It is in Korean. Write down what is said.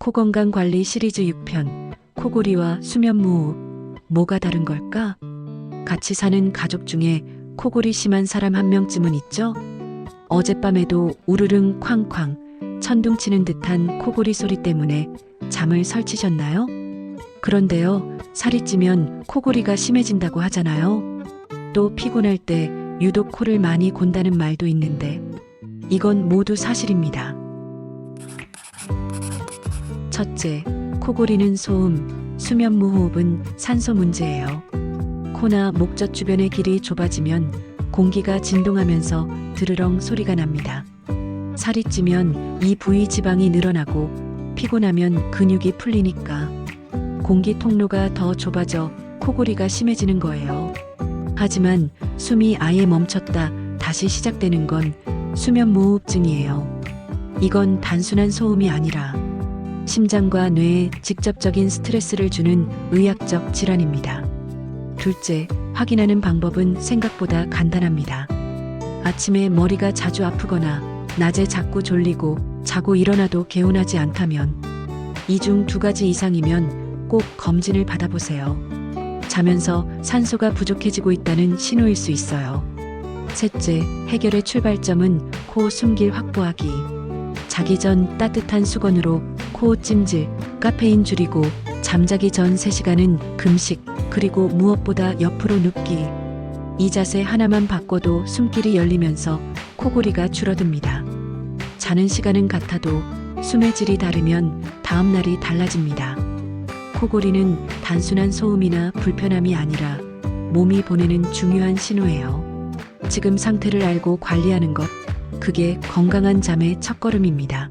코건강관리 시리즈 6편 코골이와 수면무호흡 뭐가 다른 걸까? 같이 사는 가족 중에 코골이 심한 사람 한 명쯤은 있죠? 어젯밤에도 우르릉 쾅쾅 천둥치는 듯한 코골이 소리 때문에 잠을 설치셨나요? 그런데요, 살이 찌면 코골이가 심해진다고 하잖아요. 또 피곤할 때 유독 코를 많이 곤다는 말도 있는데 이건 모두 사실입니다. 첫째, 코골이는 소음, 수면무호흡은 산소 문제예요. 코나 목젖 주변의 길이 좁아지면 공기가 진동하면서 드르렁 소리가 납니다. 살이 찌면 이 부위 지방이 늘어나고 피곤하면 근육이 풀리니까 공기 통로가 더 좁아져 코골이가 심해지는 거예요. 하지만 숨이 아예 멈췄다 다시 시작되는 건 수면무호흡증이에요. 이건 단순한 소음이 아니라 심장과 뇌에 직접적인 스트레스를 주는 의학적 질환입니다. 둘째, 확인하는 방법은 생각보다 간단합니다. 아침에 머리가 자주 아프거나 낮에 자꾸 졸리고 자고 일어나도 개운하지 않다면 이 중 2가지 이상이면 꼭 검진을 받아보세요. 자면서 산소가 부족해지고 있다는 신호일 수 있어요. 셋째, 해결의 출발점은 코 숨길 확보하기. 자기 전 따뜻한 수건으로 코 찜질, 카페인 줄이고 잠자기 전 3시간은 금식, 그리고 무엇보다 옆으로 눕기. 이 자세 하나만 바꿔도 숨길이 열리면서 코골이가 줄어듭니다. 자는 시간은 같아도 숨의 질이 다르면 다음 날이 달라집니다. 코골이는 단순한 소음이나 불편함이 아니라 몸이 보내는 중요한 신호예요. 지금 상태를 알고 관리하는 것, 그게 건강한 잠의 첫걸음입니다.